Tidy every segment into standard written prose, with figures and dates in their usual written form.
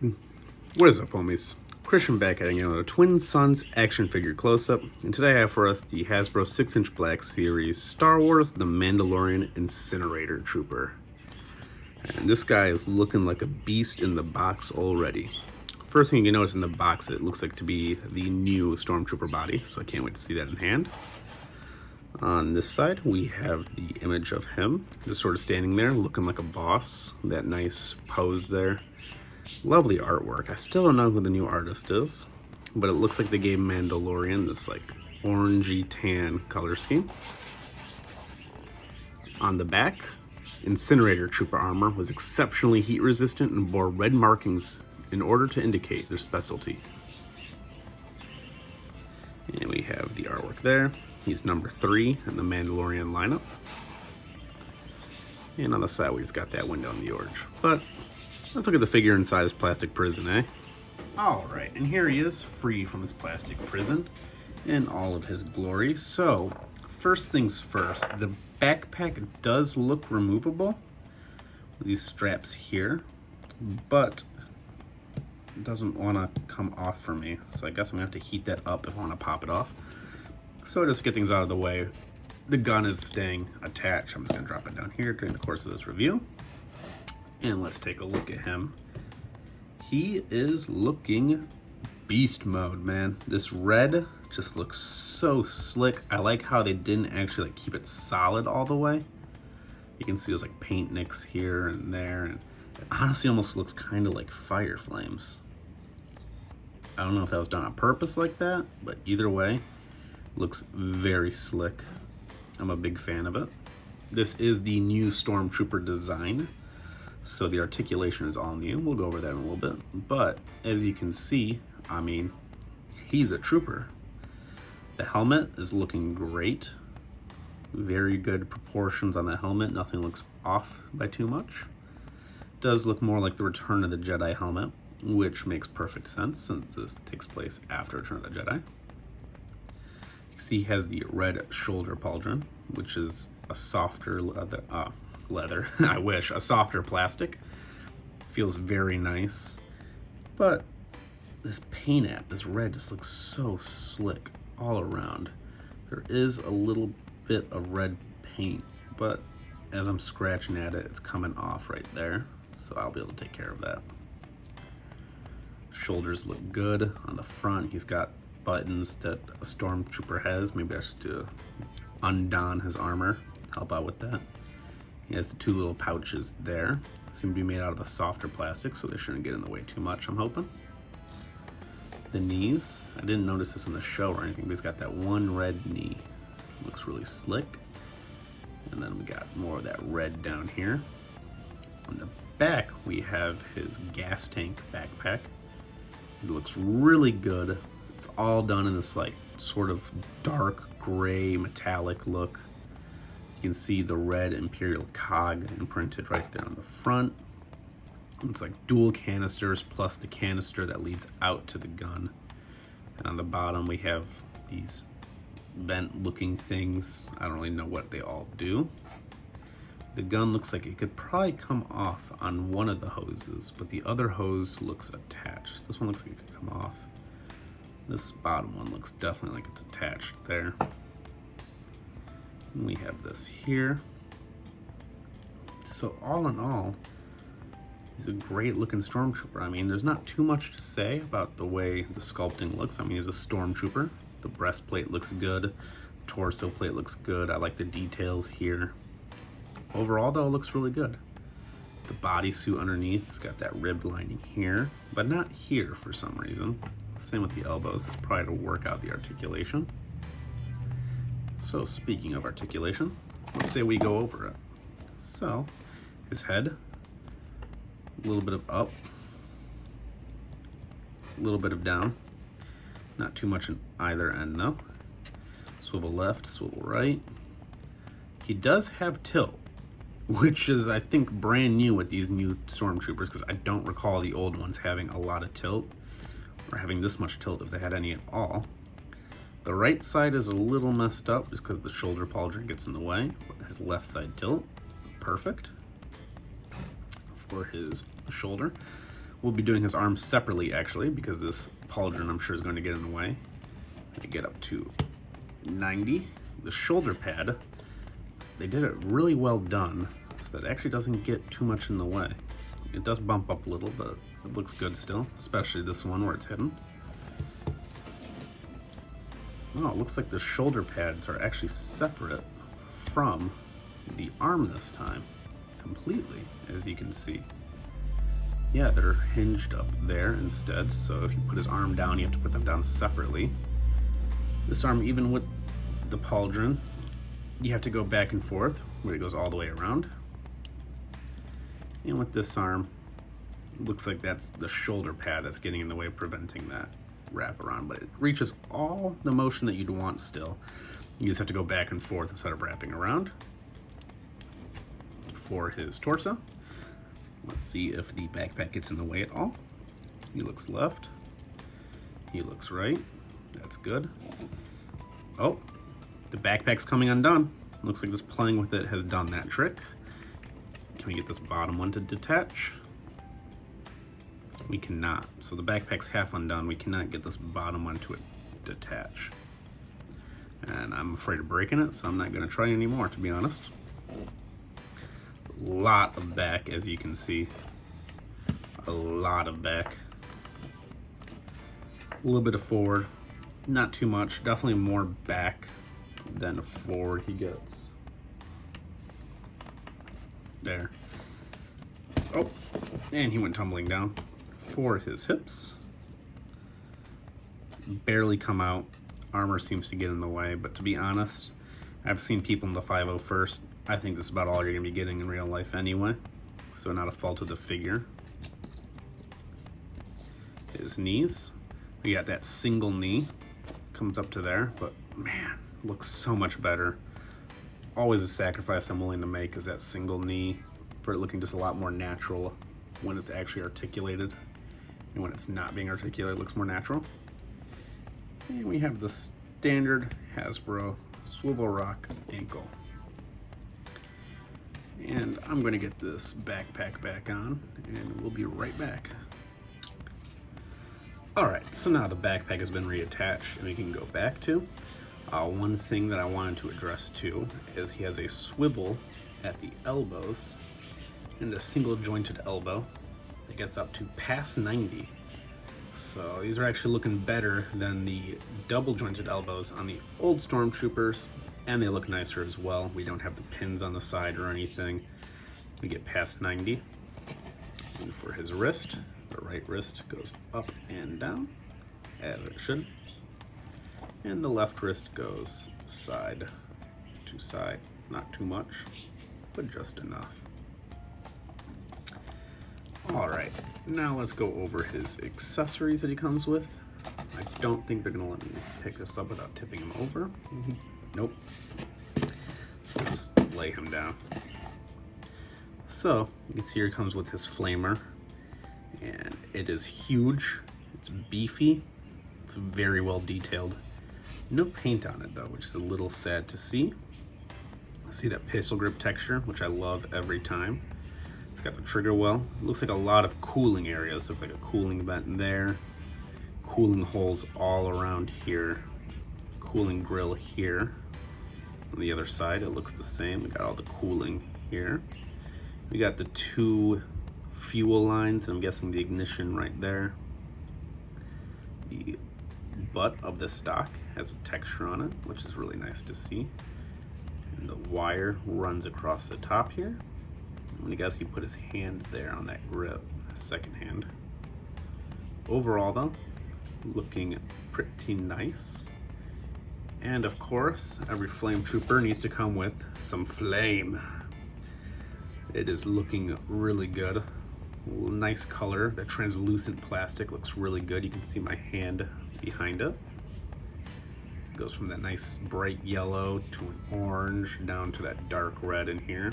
What is up, homies? Christian back at another Twin Suns action figure close-up, and today I have for us the Hasbro 6-inch Black Series Star Wars The Mandalorian Incinerator Trooper. And this guy is looking like a beast in the box already. First thing you can notice in the box, it looks like to be the new Stormtrooper body, so I can't wait to see that in hand. On this side, we have the image of him, just sort of standing there, looking like a boss. That nice pose there. Lovely artwork. I still don't know who the new artist is, but it looks like they gave Mandalorian this like orangey tan color scheme. On the back, Incinerator Trooper armor was exceptionally heat resistant and bore red markings in order to indicate their specialty. And we have the artwork there. He's number 3 in the Mandalorian lineup. And on the side, we just got that window in the orange. But let's look at the figure inside his plastic prison, eh? Alright, and here he is, free from his plastic prison in all of his glory. So, first things first, the backpack does look removable with these straps here, but it doesn't want to come off for me. So I guess I'm going to have to heat that up if I want to pop it off. So just to get things out of the way, the gun is staying attached. I'm just going to drop it down here during the course of this review. And let's take a look at him. He is looking beast mode, man. This red just looks so slick. I like how they didn't actually like keep it solid all the way. You can see there's like paint nicks here and there, and it honestly almost looks kind of like fire flames. I don't know if that was done on purpose like that, but either way, looks very slick. I'm a big fan of it. This is the new Stormtrooper design, so the articulation is all new. We'll go over that in a little bit. But as you can see, I mean, he's a trooper. The helmet is looking great. Very good proportions on the helmet. Nothing looks off by too much. It does look more like the Return of the Jedi helmet, which makes perfect sense since this takes place after Return of the Jedi. You can see he has the red shoulder pauldron, which is a softer leather, I wish, a softer plastic. Feels very nice. But this paint app, this red, just looks so slick all around. There is a little bit of red paint, but as I'm scratching at it, it's coming off right there, so I'll be able to take care of that. Shoulders look good. On the front, he's got buttons that a Stormtrooper has. Maybe I should undon his armor, help out with that. He has the 2 little pouches there. Seem to be made out of a softer plastic, so they shouldn't get in the way too much, I'm hoping. The knees, I didn't notice this in the show or anything, but he's got that one red knee. Looks really slick. And then we got more of that red down here. On the back, we have his gas tank backpack. It looks really good. It's all done in this like sort of dark gray metallic look. You can see the red Imperial cog imprinted right there on the front. It's like dual canisters plus the canister that leads out to the gun. And on the bottom we have these vent looking things. I don't really know what they all do. The gun looks like it could probably come off on one of the hoses, but the other hose looks attached. This one looks like it could come off. This bottom one looks definitely like it's attached there. And we have this here. So all in all, he's a great looking Stormtrooper. I mean, there's not too much to say about the way the sculpting looks. I mean, he's a Stormtrooper. The breastplate looks good. The torso plate looks good. I like the details here. Overall, though, it looks really good. The bodysuit underneath, it's got that ribbed lining here, but not here for some reason. Same with the elbows. It's probably to work out the articulation. So speaking of articulation, let's say we go over it. So his head, a little bit of up, a little bit of down. Not too much in either end though. Swivel left, swivel right. He does have tilt, which is, I think, brand new with these new Stormtroopers, because I don't recall the old ones having a lot of tilt, or having this much tilt if they had any at all. The right side is a little messed up just because the shoulder pauldron gets in the way, but his left side tilt, perfect. For his shoulder, We'll be doing his arms separately, actually, because this pauldron, I'm sure, is going to get in the way. I get up to 90. The shoulder pad, they did it really well done, so that it actually doesn't get too much in the way. It does bump up a little, but it looks good still, especially this one where it's hidden. Oh, it looks like the shoulder pads are actually separate from the arm this time, completely, as you can see. Yeah, they're hinged up there instead, so if you put his arm down, you have to put them down separately. This arm, even with the pauldron, you have to go back and forth, where it goes all the way around. And with this arm, it looks like that's the shoulder pad that's getting in the way, preventing that wrap around, but it reaches all the motion that you'd want still. You just have to go back and forth instead of wrapping around. For his torso, let's see if the backpack gets in the way at all. He looks left. He looks right. That's good. Oh, the backpack's coming undone. Looks like just playing with it has done that trick. Can we get this bottom one to detach? We cannot. So the backpack's half undone. We cannot get this bottom one to detach. And I'm afraid of breaking it, so I'm not going to try anymore, to be honest. A lot of back, as you can see. A lot of back. A little bit of forward. Not too much. Definitely more back than forward he gets. There. Oh, and he went tumbling down. For his hips. Barely come out. Armor seems to get in the way, but to be honest, I've seen people in the 501st. I think this is about all you're going to be getting in real life anyway, so not a fault of the figure. His knees, we got that single knee, comes up to there, but man, looks so much better. Always a sacrifice I'm willing to make is that single knee, for it looking just a lot more natural when it's actually articulated, and when it's not being articulated, it looks more natural. And we have the standard Hasbro swivel rock ankle. And I'm going to get this backpack back on, and we'll be right back. Alright, so now the backpack has been reattached, and we can go back to. One thing that I wanted to address too is he has a swivel at the elbows, and a single jointed elbow that gets up to past 90. So these are actually looking better than the double jointed elbows on the old Stormtroopers, and they look nicer as well. We don't have the pins on the side or anything. We get past 90. And for his wrist, the right wrist goes up and down, as it should. And the left wrist goes side to side. Not too much, but just enough. Alright, now let's go over his accessories that he comes with. I don't think they're going to let me pick this up without tipping him over. Nope. So just lay him down. So, you can see here he comes with his flamer. And it is huge. It's beefy. It's very well detailed. No paint on it though, which is a little sad to see. See that pistol grip texture, which I love every time. It's got the trigger well. It looks like a lot of cooling areas. Looks like a cooling vent in there. Cooling holes all around here. Cooling grill here. On the other side, it looks the same. We got all the cooling here. We got the two fuel lines, and I'm guessing the ignition right there. The butt of the stock has a texture on it, which is really nice to see. And the wire runs across the top here. I'm gonna guess he put his hand there on that grip, his second hand. Overall though, looking pretty nice. And of course, every flame trooper needs to come with some flame. It is looking really good. Nice color. The translucent plastic looks really good. You can see my hand behind it. It goes from that nice bright yellow to an orange down to that dark red in here.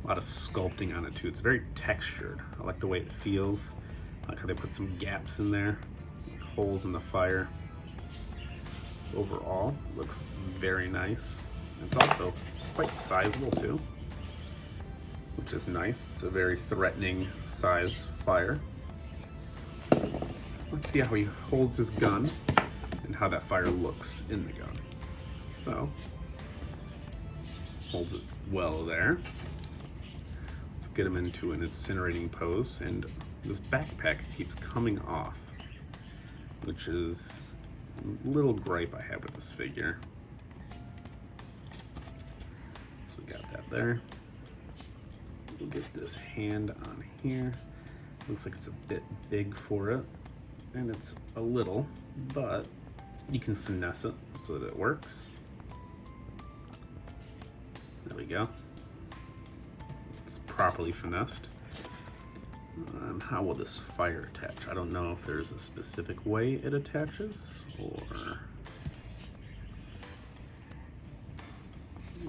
A lot of sculpting on it too. It's very textured. I like the way it feels. I like how they put some gaps in there, holes in the fire. Overall, looks very nice. It's also quite sizable too, which is nice. It's a very threatening size fire. let's see how he holds his gun and how that fire looks in the gun. So, holds it well there. Let's get him into an incinerating pose, and this backpack keeps coming off, which is a little gripe I have with this figure. So we got that there. We'll get this hand on here. Looks like it's a bit big for it, and it's a little, but you can finesse it so that it works. There we go. It's properly finessed. How will this fire attach? I don't know if there's a specific way it attaches, or...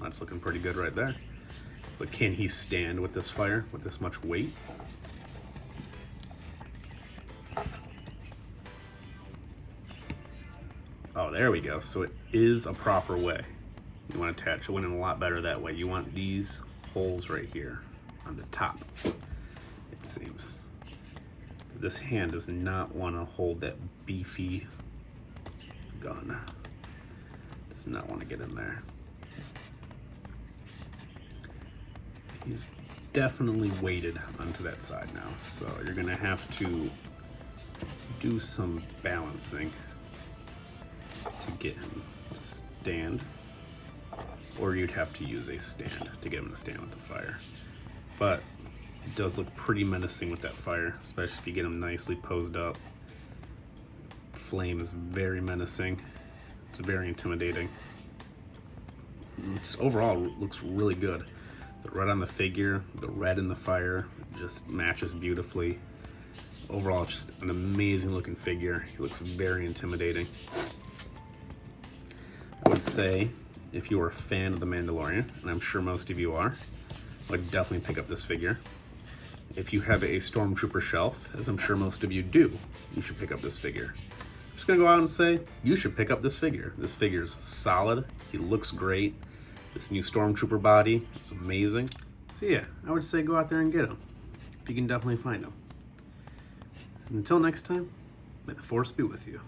That's looking pretty good right there. But can he stand with this fire, with this much weight? Oh, there we go. So it is a proper way. You want to attach it in a lot better that way. You want these holes right here on the top, it seems. This hand does not want to hold that beefy gun. Does not want to get in there. He's definitely weighted onto that side now, so you're gonna have to do some balancing to get him to stand, or you'd have to use a stand to get him to stand with the fire. But it does look pretty menacing with that fire, especially if you get him nicely posed up. Flame is very menacing. It's very intimidating. Overall, it looks really good. The red on the figure, the red in the fire, just matches beautifully. Overall, it's just an amazing looking figure. He looks very intimidating. I would say, if you are a fan of The Mandalorian, and I'm sure most of you are, I would definitely pick up this figure. If you have a Stormtrooper shelf, as I'm sure most of you do, you should pick up this figure. I'm just gonna go out and say, you should pick up this figure. This figure is solid, he looks great. This new Stormtrooper body is amazing. So yeah, I would say go out there and get him, if you can definitely find him. Until next time, may the Force be with you.